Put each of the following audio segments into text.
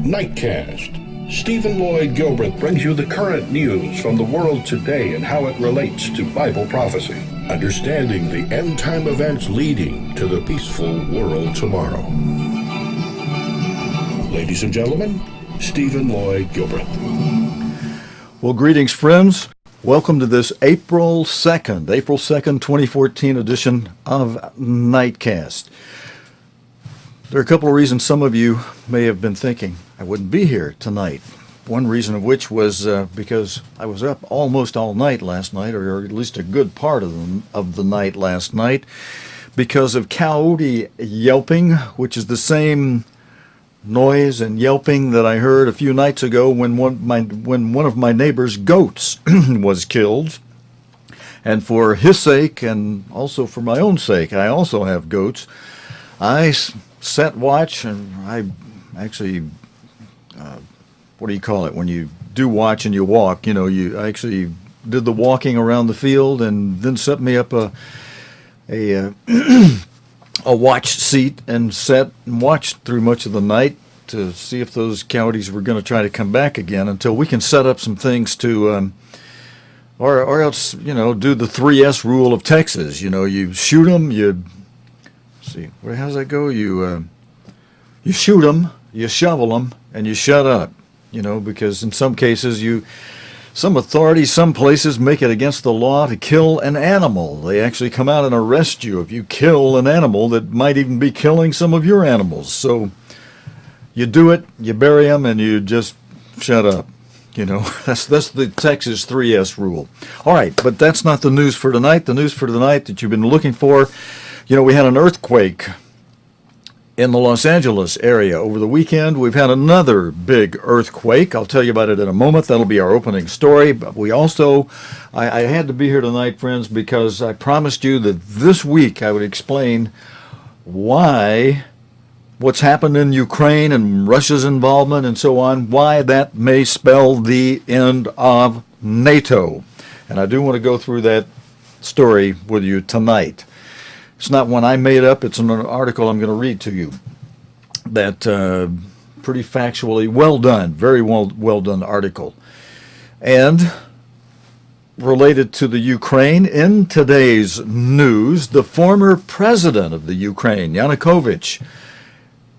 Nightcast. Stephen Lloyd Gilbreth brings you the current news from the world today and how it relates to Bible prophecy. Understanding the end-time events leading to the peaceful world tomorrow. Ladies and gentlemen, Stephen Lloyd Gilbreth. Well, greetings, friends. Welcome to this April 2nd, 2014 edition of Nightcast. There are a couple of reasons some of you may have been thinking I wouldn't be here tonight. One reason of which was because I was up almost all night last night, or at least a good part of the night last night, because of coyote yelping, which is the same noise and yelping that I heard a few nights ago when one of my neighbor's goats was killed. And for his sake, and also for my own sake, I also have goats. I set watch, and I actually, what do you call it? When you do watch and you walk, I actually did the walking around the field and then set me up a watch seat and sat and watched through much of the night to see if those coyotes were going to try to come back again until we can set up some things to, or else, do the 3S rule of Texas. You shoot them, see, how does that go? You shoot them, you shovel them, and you shut up. Because in some cases, some authorities, some places make it against the law to kill an animal. They actually come out and arrest you if you kill an animal that might even be killing some of your animals. So you do it, you bury them, and you just shut up. That's the Texas 3S rule. All right, but that's not the news for tonight. The news for tonight that you've been looking for, we had an earthquake in the Los Angeles area over the weekend. We've had another big earthquake. I'll tell you about it in a moment. That'll be our opening story. But we also, I had to be here tonight, friends, because I promised you that this week I would explain why what's happened in Ukraine and Russia's involvement and so on, why that may spell the end of NATO. And I do want to go through that story with you tonight. It's not one I made up. It's an article I'm going to read to you. That pretty factually well done, very well done article. And related to the Ukraine, in today's news, the former president of the Ukraine, Yanukovych,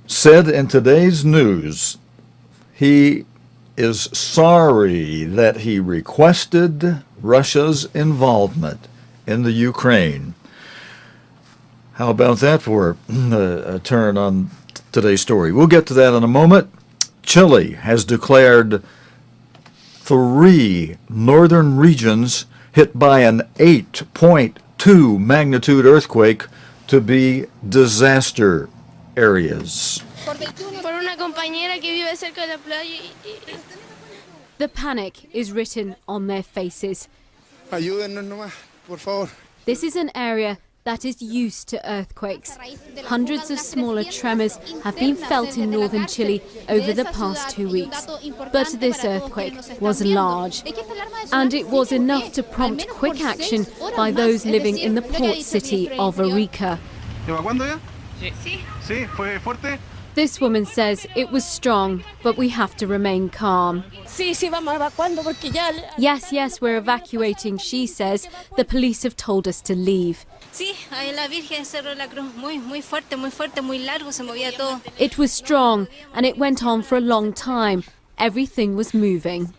said in today's news he is sorry that he requested Russia's involvement in the Ukraine. How about that for a turn on today's story? We'll get to that in a moment. Chile has declared 3 northern regions hit by an 8.2 magnitude earthquake to be disaster areas. The panic is written on their faces. This is an area that is used to earthquakes. Hundreds of smaller tremors have been felt in northern Chile over the past 2 weeks. But this earthquake was large, and it was enough to prompt quick action by those living in the port city of Arica. This woman says it was strong, but we have to remain calm. Yes, we're evacuating, she says. The police have told us to leave. It was strong, and it went on for a long time. Everything was moving.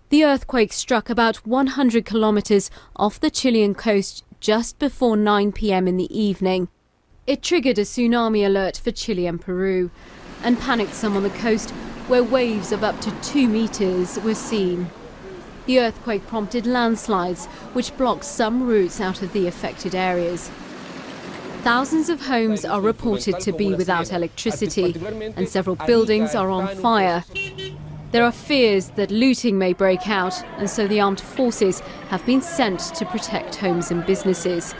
The earthquake struck about 100 kilometers off the Chilean coast just before 9 p.m. in the evening. It triggered a tsunami alert for Chile and Peru and panicked some on the coast where waves of up to 2 meters were seen. The earthquake prompted landslides, which blocked some routes out of the affected areas. Thousands of homes are reported to be without electricity, and several buildings are on fire. There are fears that looting may break out, and so the armed forces have been sent to protect homes and businesses.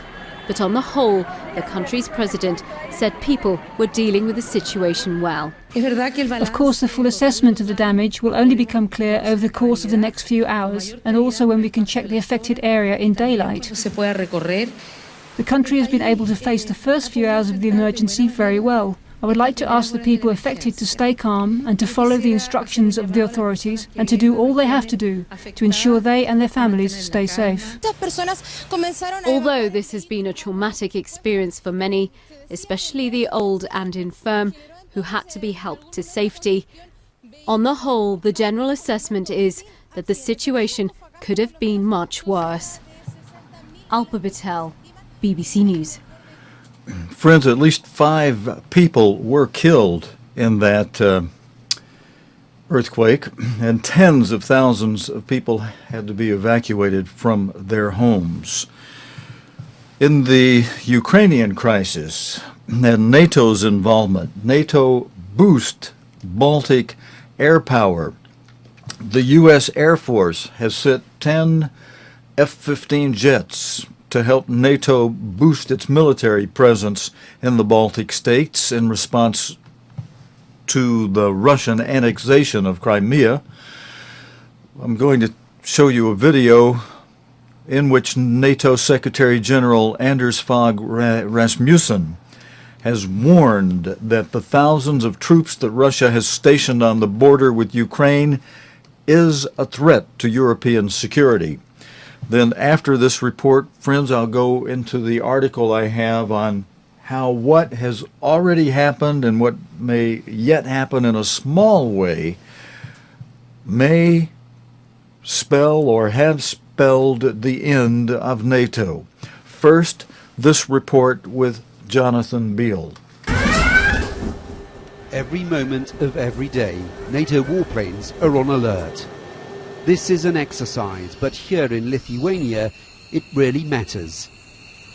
But on the whole, the country's president said people were dealing with the situation well. Of course, the full assessment of the damage will only become clear over the course of the next few hours, and also when we can check the affected area in daylight. The country has been able to face the first few hours of the emergency very well. I would like to ask the people affected to stay calm and to follow the instructions of the authorities and to do all they have to do to ensure they and their families stay safe. Although this has been a traumatic experience for many, especially the old and infirm, who had to be helped to safety, on the whole, the general assessment is that the situation could have been much worse. Alpa Patel, BBC News. Friends, at least 5 people were killed in that earthquake, and tens of thousands of people had to be evacuated from their homes. In the Ukrainian crisis and NATO's involvement, NATO boost Baltic air power. The U.S. Air Force has sent 10 F-15 jets to help NATO boost its military presence in the Baltic states in response to the Russian annexation of Crimea. I'm going to show you a video in which NATO Secretary General Anders Fogh Rasmussen has warned that the thousands of troops that Russia has stationed on the border with Ukraine is a threat to European security. Then after this report, friends, I'll go into the article I have on how what has already happened and what may yet happen in a small way may spell or have spelled the end of NATO. First, this report with Jonathan Beale. Every moment of every day, NATO warplanes are on alert. This is an exercise, but here in Lithuania, it really matters.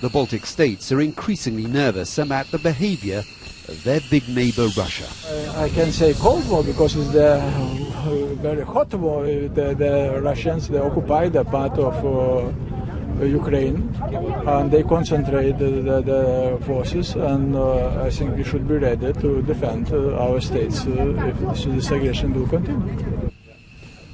The Baltic states are increasingly nervous about the behavior of their big neighbor Russia. I can say Cold War because it's the very hot war. The Russians, they occupy the part of Ukraine, and they concentrate the forces, and I think we should be ready to defend our states if this aggression will continue.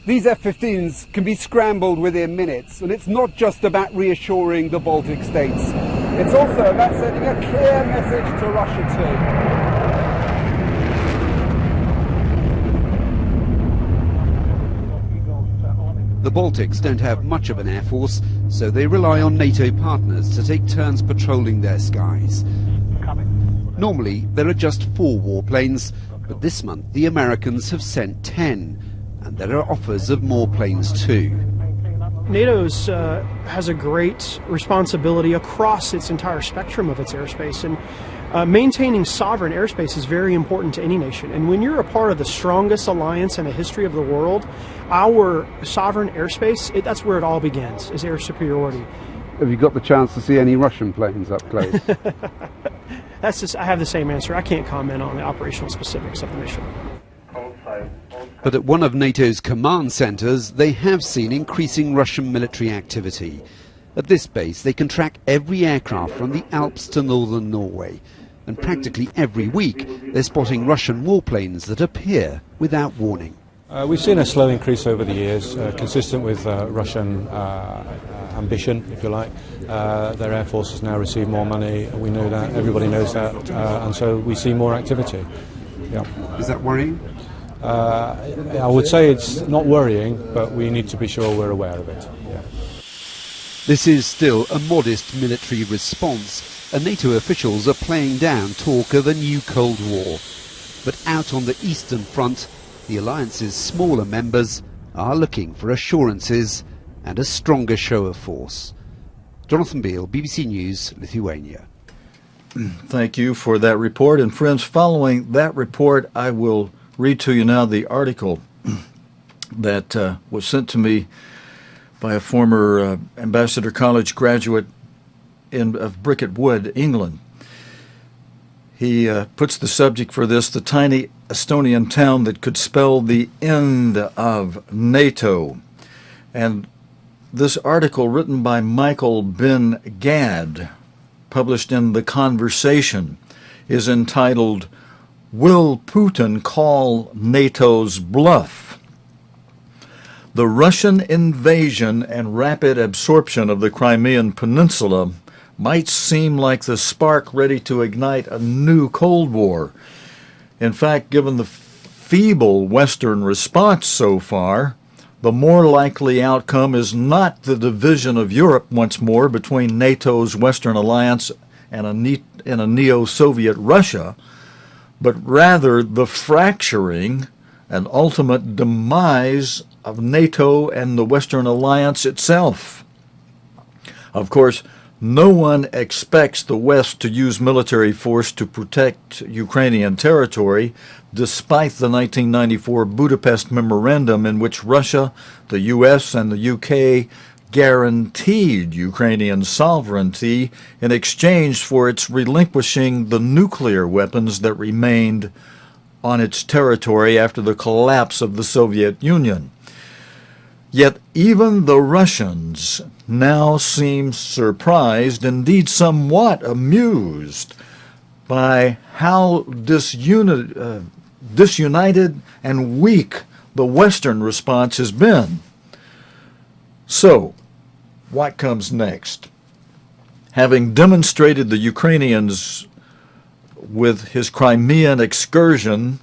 These F-15s can be scrambled within minutes, and it's not just about reassuring the Baltic states. It's also about sending a clear message to Russia too. The Baltics don't have much of an air force, so they rely on NATO partners to take turns patrolling their skies. Normally, there are just 4 warplanes, but this month the Americans have sent 10, and there are offers of more planes too. NATO has a great responsibility across its entire spectrum of its airspace, and maintaining sovereign airspace is very important to any nation. And when you're a part of the strongest alliance in the history of the world, our sovereign airspace, that's where it all begins, is air superiority. Have you got the chance to see any Russian planes up close? I have the same answer. I can't comment on the operational specifics of the mission. But at one of NATO's command centres, they have seen increasing Russian military activity. At this base, they can track every aircraft from the Alps to northern Norway. And practically every week, they're spotting Russian warplanes that appear without warning. We've seen a slow increase over the years, consistent with Russian ambition, if you like. Their air force has now received more money. We know that. Everybody knows that. And so we see more activity. Yeah. Is that worrying? I would say it's not worrying, but we need to be sure we're aware of it. Yeah. This is still a modest military response, and NATO officials are playing down talk of a new Cold War. But out on the Eastern Front, the alliance's smaller members are looking for assurances and a stronger show of force. Jonathan Beale, BBC News, Lithuania. Thank you for that report. And friends, following that report, I will read to you now the article that was sent to me by a former Ambassador College graduate of Bricket Wood, England. He puts the subject for this, the tiny Estonian town that could spell the end of NATO. And this article, written by Michael Ben Gad, published in The Conversation, is entitled, "Will Putin Call NATO's Bluff?" The Russian invasion and rapid absorption of the Crimean Peninsula might seem like the spark ready to ignite a new Cold War. In fact, given the feeble Western response so far, the more likely outcome is not the division of Europe once more between NATO's Western alliance and a neo-Soviet Russia, but rather the fracturing and ultimate demise of NATO and the Western alliance itself. Of course, no one expects the West to use military force to protect Ukrainian territory, despite the 1994 Budapest Memorandum in which Russia, the US, and the UK guaranteed Ukrainian sovereignty in exchange for its relinquishing the nuclear weapons that remained on its territory after the collapse of the Soviet Union. Yet even the Russians now seem surprised, indeed somewhat amused, by how disunited and weak the Western response has been. So, what comes next? Having demonstrated the Ukrainians with his Crimean excursion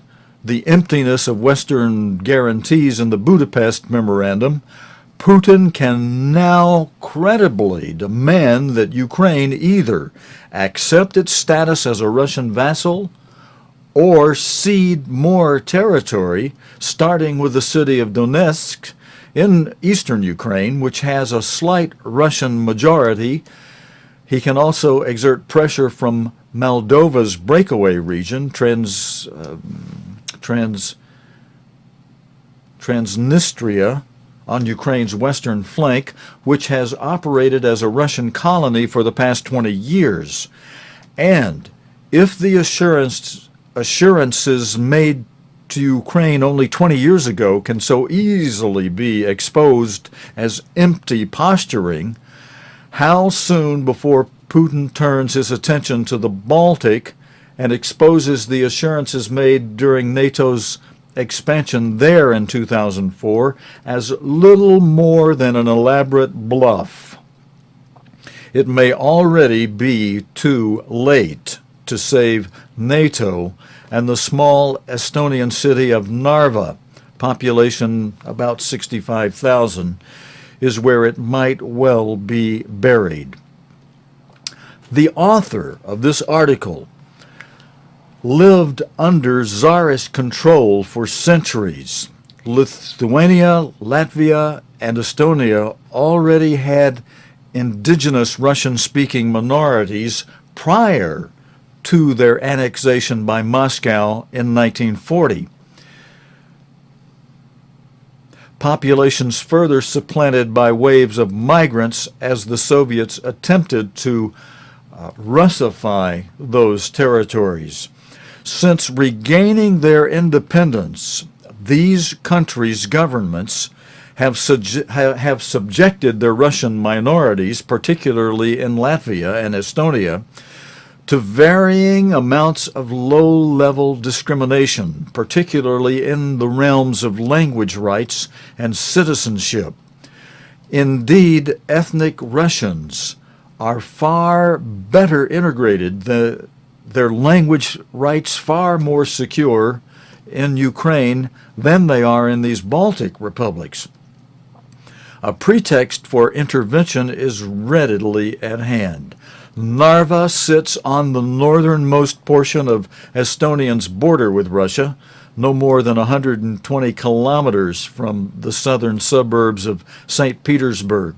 the emptiness of Western guarantees in the Budapest Memorandum, Putin can now credibly demand that Ukraine either accept its status as a Russian vassal or cede more territory, starting with the city of Donetsk in eastern Ukraine, which has a slight Russian majority. He can also exert pressure from Moldova's breakaway region, Transnistria, on Ukraine's western flank, which has operated as a Russian colony for the past 20 years. And if the assurances made to Ukraine only 20 years ago can so easily be exposed as empty posturing, how soon before Putin turns his attention to the Baltic and exposes the assurances made during NATO's expansion there in 2004 as little more than an elaborate bluff? It may already be too late to save NATO and the small Estonian city of Narva, population about 65,000, is where it might well be buried. The author of this article lived under Tsarist control for centuries. Lithuania, Latvia, and Estonia already had indigenous Russian-speaking minorities prior to their annexation by Moscow in 1940. Populations further supplanted by waves of migrants as the Soviets attempted to Russify those territories. Since regaining their independence, these countries' governments have subjected their Russian minorities, particularly in Latvia and Estonia, to varying amounts of low-level discrimination, particularly in the realms of language rights and citizenship. Indeed, ethnic Russians are far better integrated, their language rights far more secure in Ukraine than they are in these Baltic republics. A pretext for intervention is readily at hand. Narva sits on the northernmost portion of Estonia's border with Russia, no more than 120 kilometers from the southern suburbs of St. Petersburg.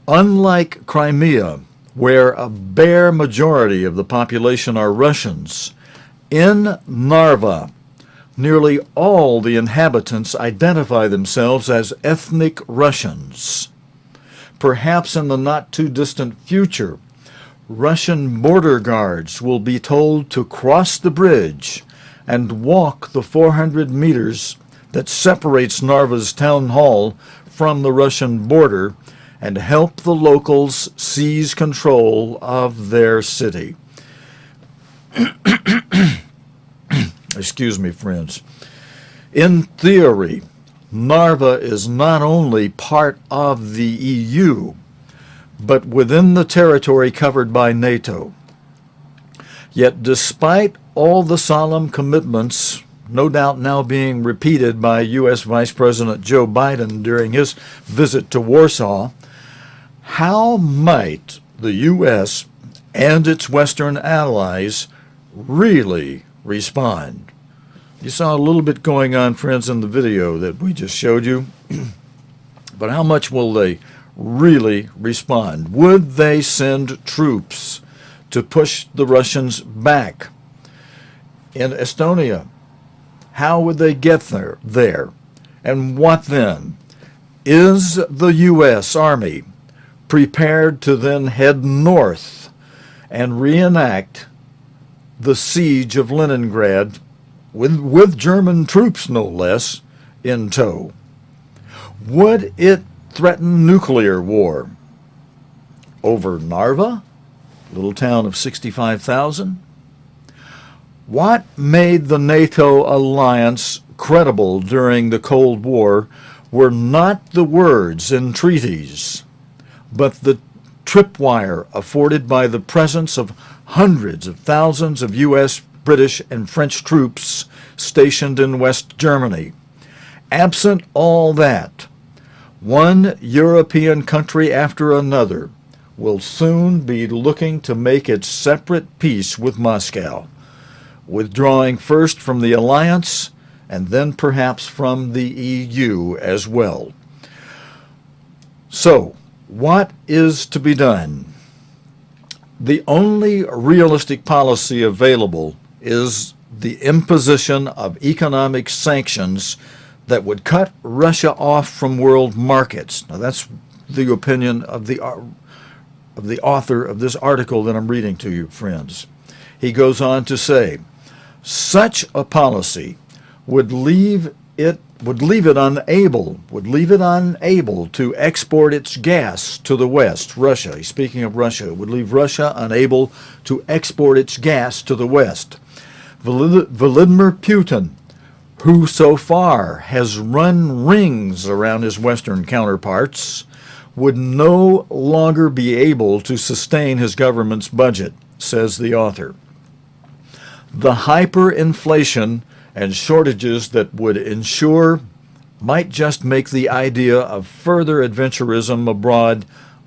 Unlike Crimea, where a bare majority of the population are Russians, in Narva, nearly all the inhabitants identify themselves as ethnic Russians. Perhaps in the not-too-distant future, Russian border guards will be told to cross the bridge and walk the 400 meters that separates Narva's town hall from the Russian border and help the locals seize control of their city. Excuse me, friends. In theory, Narva is not only part of the EU, but within the territory covered by NATO. Yet despite all the solemn commitments, no doubt now being repeated by U.S. Vice President Joe Biden during his visit to Warsaw, how might the U.S. and its Western allies really respond? You saw a little bit going on, friends, in the video that we just showed you. But how much will they really respond? Would they send troops to push the Russians back? In Estonia, how would they get there? And what then? Is the U.S. Army prepared to then head north and reenact the siege of Leningrad with German troops, no less, in tow? Would it threaten nuclear war over Narva, little town of 65,000? What made the NATO alliance credible during the Cold War were not the words in treaties, but the tripwire afforded by the presence of hundreds of thousands of U.S., British, and French troops stationed in West Germany. Absent all that, one European country after another will soon be looking to make its separate peace with Moscow, withdrawing first from the alliance and then perhaps from the EU as well. So, what is to be done? The only realistic policy available is the imposition of economic sanctions that would cut Russia off from world markets. Now, that's the opinion of the author of this article that I'm reading to you, friends. He goes on to say, such a policy would leave it unable to export its gas to the West. Russia, he's speaking of Russia, would leave Russia unable to export its gas to the West. Vladimir Putin, who so far has run rings around his Western counterparts, would no longer be able to sustain his government's budget, says the author. The hyperinflation and shortages that would ensure might just make the idea of further adventurism abroad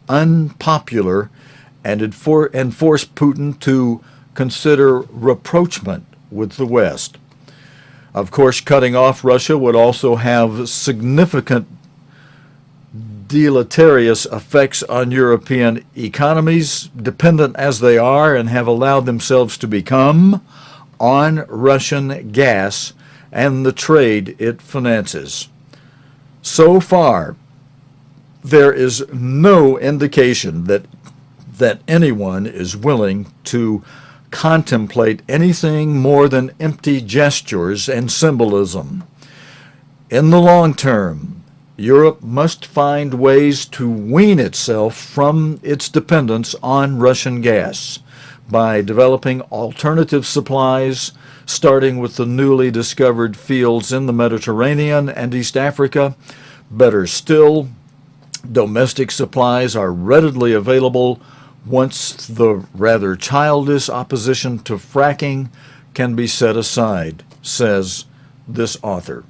unpopular and force Putin to consider rapprochement with the West. Of course, cutting off Russia would also have significant deleterious effects on European economies, dependent as they are and have allowed themselves to become on Russian gas and the trade it finances. So far, there is no indication that anyone is willing to contemplate anything more than empty gestures and symbolism. In the long term, Europe must find ways to wean itself from its dependence on Russian gas by developing alternative supplies, starting with the newly discovered fields in the Mediterranean and East Africa. Better still, domestic supplies are readily available once the rather childish opposition to fracking can be set aside, says this author.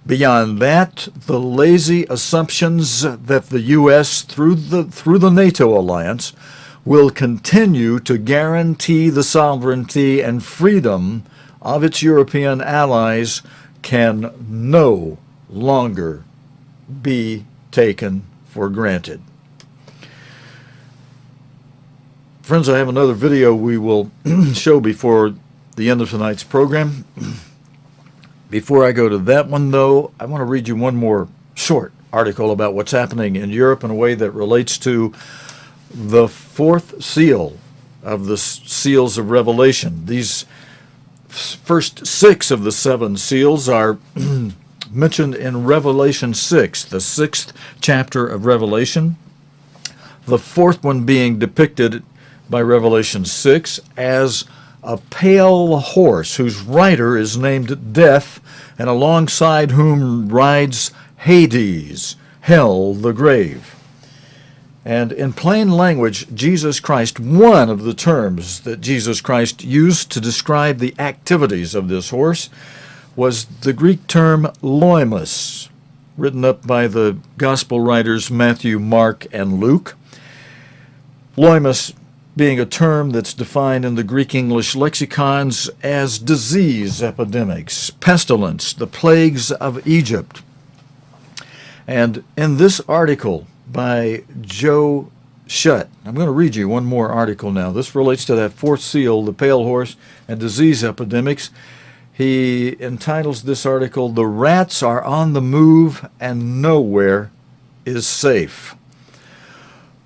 Beyond that, the lazy assumptions that the U.S., through the NATO alliance, will continue to guarantee the sovereignty and freedom of its European allies can no longer be taken for granted. Friends, I have another video we will show before the end of tonight's program. Before I go to that one, though, I want to read you one more short article about what's happening in Europe in a way that relates to the fourth seal of the seals of Revelation. These first 6 of the 7 seals are mentioned in Revelation 6, the 6th chapter of Revelation. The fourth one being depicted by Revelation 6 as a pale horse whose rider is named Death, and alongside whom rides Hades, hell, the grave. And in plain language, Jesus Christ, one of the terms that Jesus Christ used to describe the activities of this horse was the Greek term loimos, written up by the gospel writers Matthew, Mark, and Luke. Loimos being a term that's defined in the Greek-English lexicons as disease epidemics, pestilence, the plagues of Egypt. And in this article by Joe Shutt, I'm going to read you one more article now. This relates to that fourth seal, the pale horse, and disease epidemics. He entitles this article, "The Rats Are on the Move and Nowhere is Safe."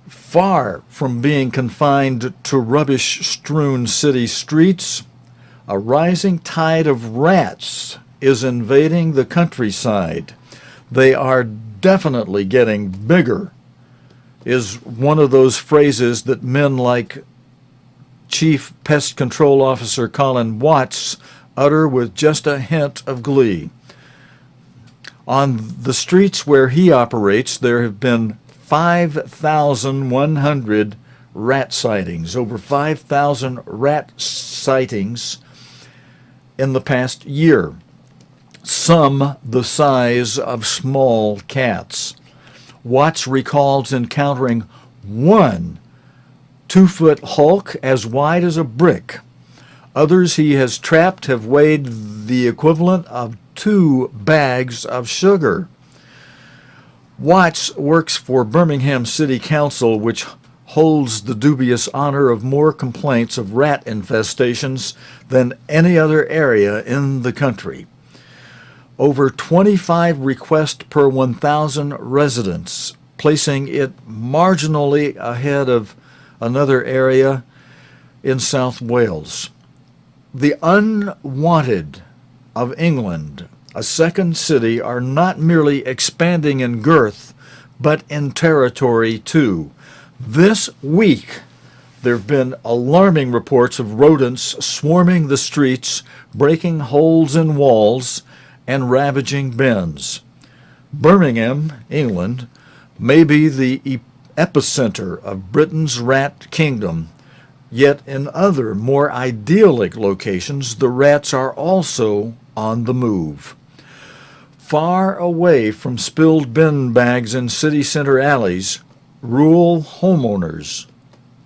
Far from being confined to rubbish-strewn city streets, a rising tide of rats is invading the countryside. They are definitely getting bigger, is one of those phrases that men like Chief Pest Control Officer Colin Watts utter with just a hint of glee. On the streets where he operates, there have been 5,100 rat sightings, over 5,000 rat sightings in the past year, some the size of small cats. Watts recalls encountering one 2-foot hulk as wide as a brick. Others he has trapped have weighed the equivalent of 2 bags of sugar. Watts works for Birmingham City Council, which holds the dubious honor of more complaints of rat infestations than any other area in the country. Over 25 requests per 1,000 residents, placing it marginally ahead of another area in South Wales. The unwanted of England, a second city, are not merely expanding in girth, but in territory too. This week, there have been alarming reports of rodents swarming the streets, breaking holes in walls, and ravaging bins. Birmingham, England, may be the epicenter of Britain's rat kingdom, yet in other, more idyllic locations, the rats are also on the move. Far away from spilled bin bags in city center alleys, rural homeowners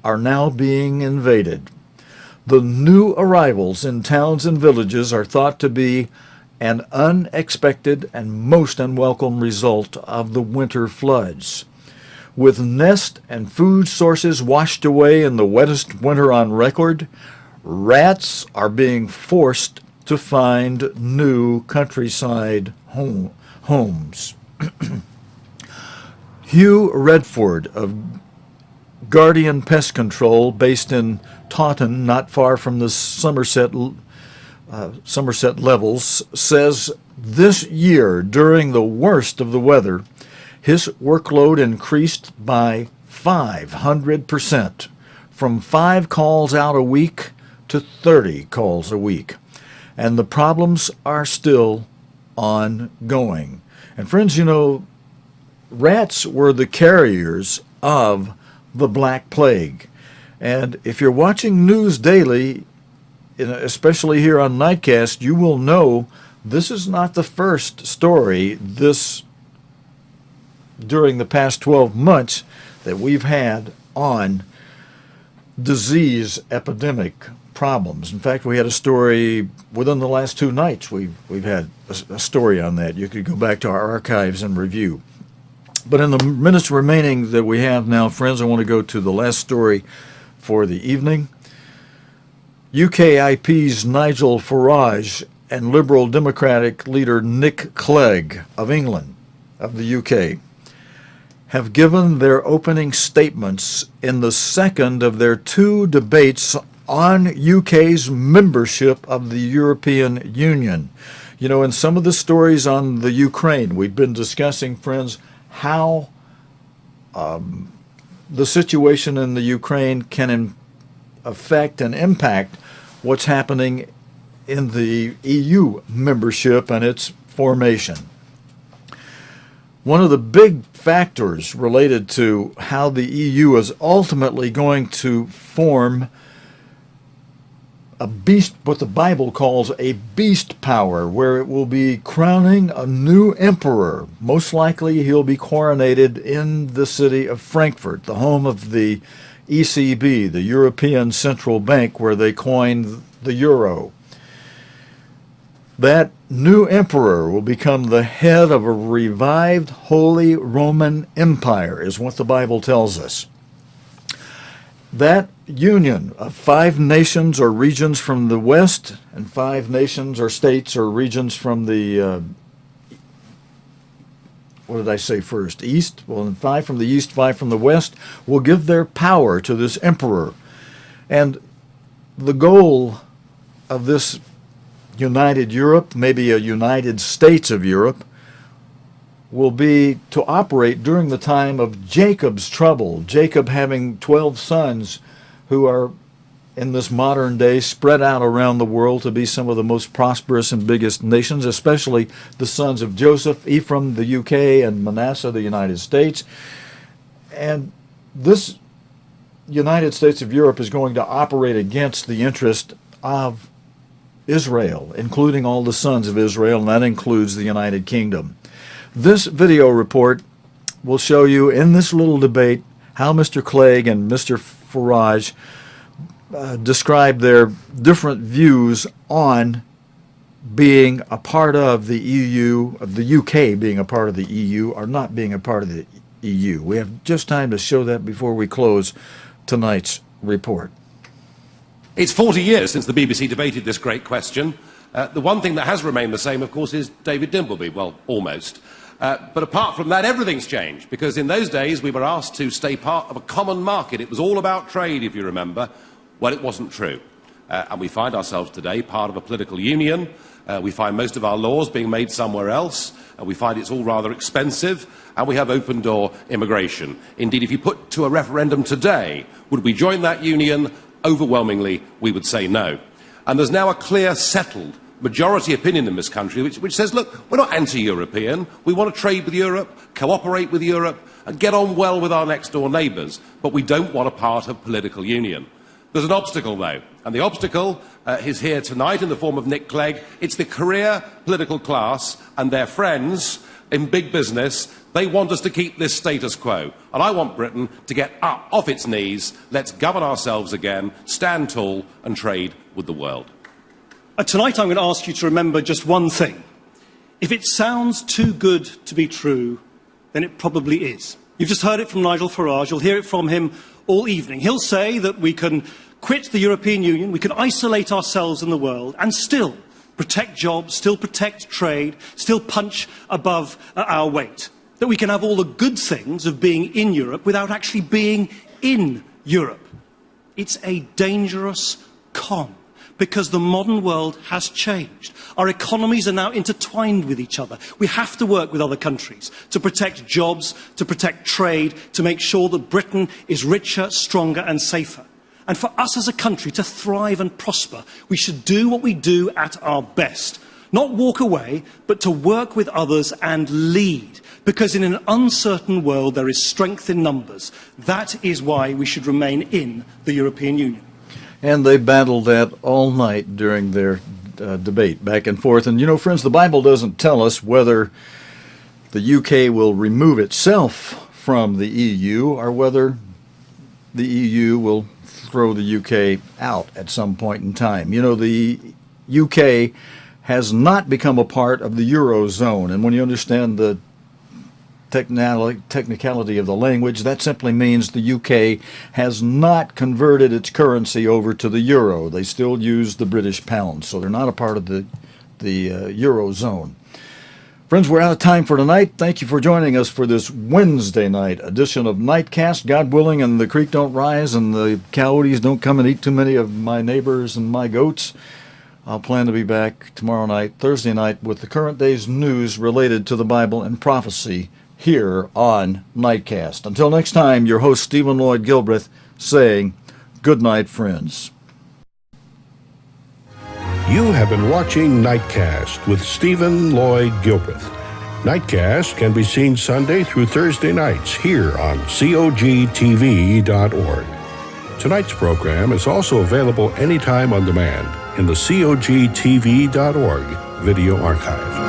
are now being invaded. The new arrivals in towns and villages are thought to be an unexpected and most unwelcome result of the winter floods. With nest and food sources washed away in the wettest winter on record, rats are being forced to find new countryside homes. Hugh Redford of Guardian Pest Control, based in Taunton, not far from the Somerset levels, says this year, during the worst of the weather, his workload increased by 500%, from 5 calls out a week to 30 calls a week. And the problems are still ongoing. And friends, you know, rats were the carriers of the Black Plague. And if you're watching news daily, especially here on Nightcast, you will know this is not the first story during the past 12 months that we've had on disease epidemic problems. In fact, we had a story within the last 2 nights. We've had a story on that. You could go back to our archives and review. But in the minutes remaining that we have now, friends, I want to go to the last story for the evening. UKIP's Nigel Farage and Liberal Democratic leader Nick Clegg of England, of the UK, have given their opening statements in the second of their 2 debates on UK's membership of the European Union. You know, in some of the stories on the Ukraine, we've been discussing, friends, how the situation in the Ukraine can affect and impact what's happening in the EU membership and its formation. One of the big factors related to how the EU is ultimately going to form a beast, what the Bible calls a beast power, where it will be crowning a new emperor. Most likely he'll be coronated in the city of Frankfurt, the home of the ECB, the European Central Bank, where they coined the euro. That new emperor will become the head of a revived Holy Roman Empire, is what the Bible tells us. That union of 5 nations or regions from the west and 5 nations or states or regions from the, what did I say first? East? Well, 5 from the east, 5 from the west, will give their power to this emperor. And the goal of this united Europe, maybe a United States of Europe, will be to operate during the time of Jacob's trouble. Jacob having 12 sons who are in this modern day spread out around the world to be some of the most prosperous and biggest nations, especially the sons of Joseph, Ephraim, the UK, and Manasseh, the United States. And this United States of Europe is going to operate against the interest of Israel, including all the sons of Israel, and that includes the United Kingdom. This video report will show you in this little debate how Mr. Clegg and Mr. Farage describe their different views on being a part of the EU, of the UK being a part of the EU or not being a part of the EU. We have just time to show that before we close tonight's report. It's 40 years since the BBC debated this great question. The one thing that has remained the same, of course, is David Dimbleby. Well, almost. But apart from that, everything's changed, because in those days we were asked to stay part of a common market. It was all about trade, if you remember. Well, it wasn't true. And we find ourselves today part of a political union. We find most of our laws being made somewhere else. We find it's all rather expensive. And we have open-door immigration. Indeed, if you put to a referendum today, would we join that union? Overwhelmingly, we would say no. And there's now a clear, settled majority opinion in this country which says, look, we're not anti-European. We want to trade with Europe, cooperate with Europe, and get on well with our next-door neighbours. But we don't want a part of political union. There's an obstacle, though, and the obstacle is here tonight in the form of Nick Clegg. It's the career political class and their friends in big business. They want us to keep this status quo, and I want Britain to get up off its knees. Let's govern ourselves again, stand tall, and trade with the world. Tonight I'm going to ask you to remember just one thing. If it sounds too good to be true, then it probably is. You've just heard it from Nigel Farage. You'll hear it from him all evening. He'll say that we can quit the European Union, we can isolate ourselves in the world, and still protect jobs, still protect trade, still punch above our weight. That we can have all the good things of being in Europe without actually being in Europe. It's a dangerous con, because the modern world has changed. Our economies are now intertwined with each other. We have to work with other countries to protect jobs, to protect trade, to make sure that Britain is richer, stronger and safer. And for us as a country to thrive and prosper, we should do what we do at our best. Not walk away, but to work with others and lead. Because in an uncertain world, there is strength in numbers. That is why we should remain in the European Union. And they battled that all night during their debate, back and forth. And, you know, friends, the Bible doesn't tell us whether the UK will remove itself from the EU or whether the EU will throw the UK out at some point in time. You know, the UK has not become a part of the Eurozone. And when you understand the technicality of the language, that simply means the UK has not converted its currency over to the euro. They still use the British pound, so they're not a part of the Eurozone. Friends, we're out of time for tonight. Thank you for joining us for this Wednesday night edition of Nightcast. God willing, and the creek don't rise and the coyotes don't come and eat too many of my neighbors and my goats, I'll plan to be back tomorrow night, Thursday night, with the current day's news related to the Bible and prophecy here on Nightcast. Until next time, your host Stephen Lloyd Gilbreth saying, good night, friends. You have been watching Nightcast with Stephen Lloyd Gilbreth. Nightcast can be seen Sunday through Thursday nights here on cogtv.org. Tonight's program is also available anytime on demand in the cogtv.org video archive.